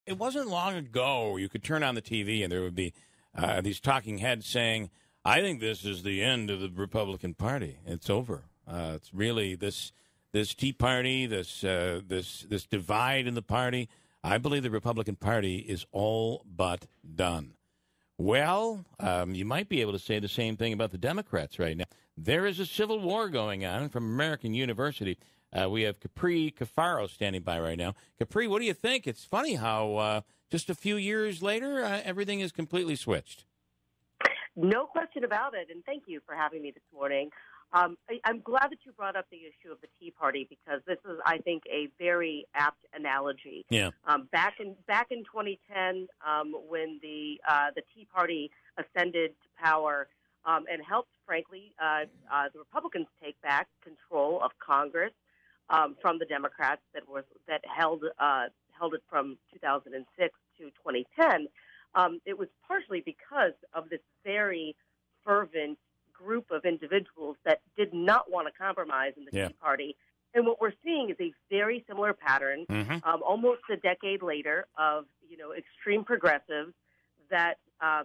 it wasn't long ago you could turn on the TV and there would be these talking heads saying, I think this is the end of the Republican Party. It's over. It's really this Tea Party, this divide in the party. I believe the Republican Party is all but done. Well, you might be able to say the same thing about the Democrats right now. There is a civil war going on from American University. We have Capri Cafaro standing by right now. Capri, what do you think? It's funny how just a few years later, everything is completely switched. No question about it, and thank you for having me this morning. I'm glad that you brought up the issue of the Tea Party because this is, I think, a very apt analogy. Yeah. Back in 2010, when the Tea Party ascended to power and helped, frankly, the Republicans take back control of Congress from the Democrats that held it from 2006 to 2010. It was partially because of this very fervent group of individuals that did not want to compromise in the Tea Party. And what we're seeing is a very similar pattern, almost a decade later, of extreme progressives that are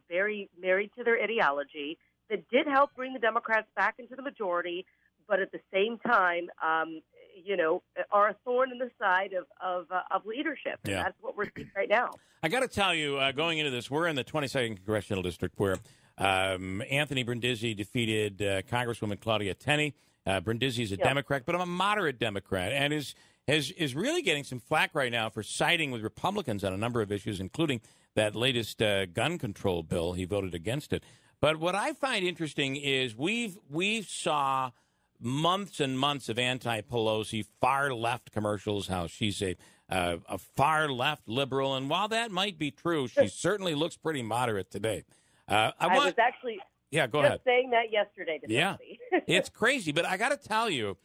very married to their ideology, that did help bring the Democrats back into the majority, but at the same time, are a thorn in the side of leadership. And that's what we're seeing right now. I got to tell you, going into this, we're in the 22nd Congressional District where Anthony Brindisi defeated Congresswoman Claudia Tenney. Brindisi is a Democrat, but I'm a moderate Democrat, and is really getting some flack right now for siding with Republicans on a number of issues, including that latest gun control bill. He voted against it. But what I find interesting is we've saw months and months of anti-Pelosi, far-left commercials, how she's a far-left liberal. And while that might be true, she certainly looks pretty moderate today. I was actually go ahead. saying that yesterday to somebody. It's crazy. But I got to tell you,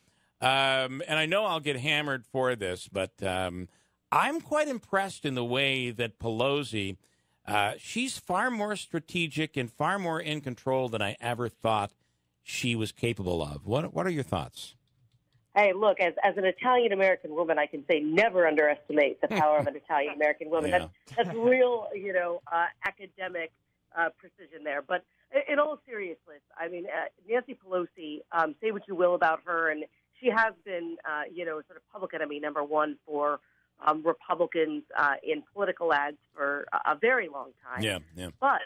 and I know I'll get hammered for this, but I'm quite impressed in the way that Pelosi, she's far more strategic and far more in control than I ever thought she was capable of. What are your thoughts? Hey, look, as an Italian-American woman, I can say never underestimate the power of an Italian-American woman. Yeah. That's real, academic precision there. But in all seriousness, I mean, Nancy Pelosi, say what you will about her, and she has been, sort of public enemy number one for Republicans in political ads for a very long time. Yeah. But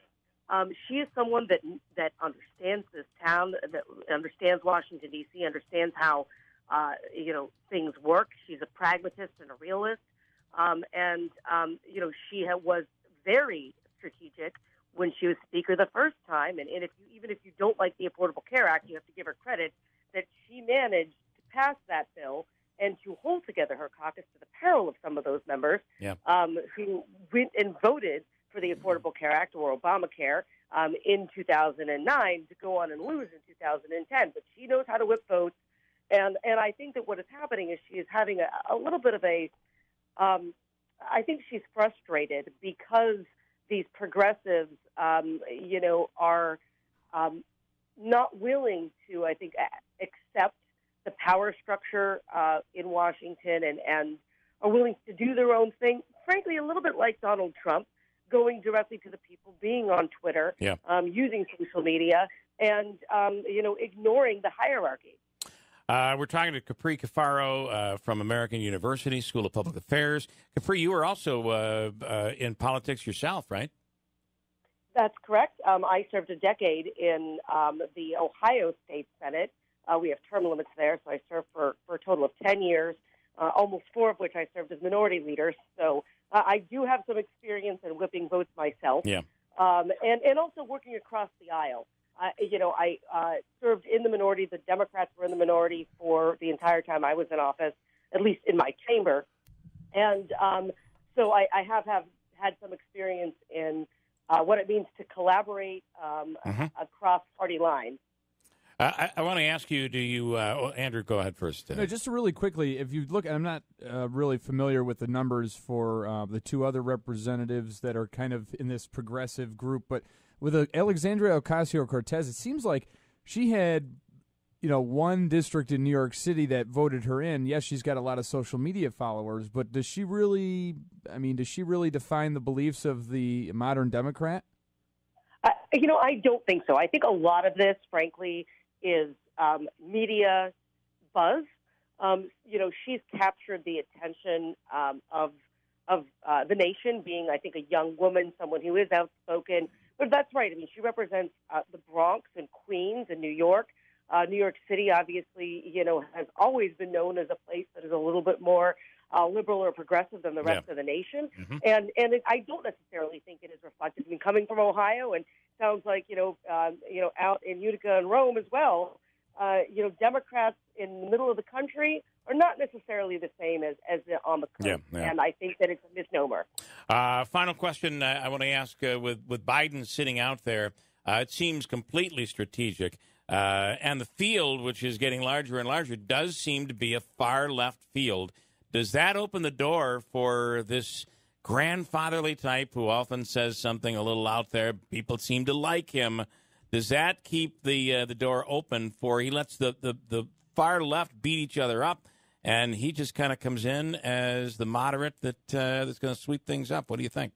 she is someone that understands this town, that understands Washington, D.C., understands how, things work. She's a pragmatist and a realist. She was very strategic when she was Speaker the first time. And even if you don't like the Affordable Care Act, you have to give her credit that she managed to pass that bill and to hold together her caucus to the peril of some of those members who went and voted for the Affordable Care Act or Obamacare in 2009 to go on and lose in 2010. But she knows how to whip votes. And I think that what is happening is she is having a little bit of I think she's frustrated because these progressives, are not willing to, I think, accept the power structure in Washington and are willing to do their own thing. Frankly, a little bit like Donald Trump, going directly to the people, being on Twitter, using social media, and, ignoring the hierarchy. We're talking to Capri Cafaro from American University School of Public Affairs. Capri, you were also in politics yourself, right? That's correct. I served a decade in the Ohio State Senate. We have term limits there, so I served for a total of 10 years, almost 4 of which I served as minority leader. So I do have some experience in whipping votes myself, and also working across the aisle. I served in the minority. The Democrats were in the minority for the entire time I was in office, at least in my chamber. And so I have had some experience in what it means to collaborate across party lines. I want to ask you, do you, Andrew, go ahead first. No, just really quickly, if you look, I'm not really familiar with the numbers for the 2 other representatives that are kind of in this progressive group, but with Alexandria Ocasio-Cortez, it seems like she had one district in New York City that voted her in. Yes, she's got a lot of social media followers, but does she really define the beliefs of the modern Democrat? I don't think so. I think a lot of this, frankly, is media buzz. She's captured the attention of the nation, being, I think, a young woman, someone who is outspoken. But that's right. I mean, she represents the Bronx and Queens and New York. New York City, obviously, has always been known as a place that is a little bit more liberal or progressive than the rest of the nation. Mm-hmm. And I don't necessarily think it is reflected. I mean, coming from Ohio, and sounds like, out in Utica and Rome as well, Democrats in the middle of the country are not necessarily the same as on the coast. Yeah. And I think that it's a misnomer. Final question I want to ask, with Biden sitting out there, it seems completely strategic. And the field, which is getting larger and larger, does seem to be a far left field. Does that open the door for this grandfatherly type who often says something a little out there? People seem to like him. Does that keep the door open for, he lets the far left beat each other up, and he just kind of comes in as the moderate that's going to sweep things up? What do you think?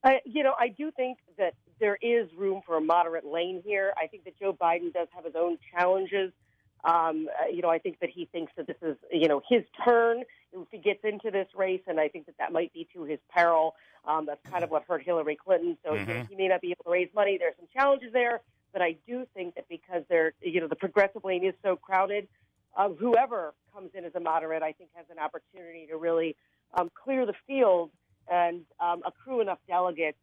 I do think that there is room for a moderate lane here. I think that Joe Biden does have his own challenges. I think that he thinks that this is, his turn if he gets into this race, and I think that might be to his peril. That's kind of what hurt Hillary Clinton. So he may not be able to raise money. There's some challenges there, but I do think that because the progressive lane is so crowded, whoever comes in as a moderate, I think, has an opportunity to really clear the field and accrue enough delegates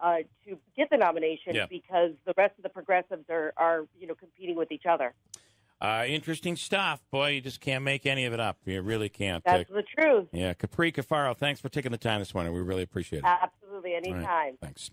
to get the nomination, because the rest of the progressives are competing with each other. Interesting stuff. Boy, you just can't make any of it up. You really can't. That's the truth. Yeah. Capri Cafaro, thanks for taking the time this morning. We really appreciate it. Absolutely. Anytime. Right. Thanks.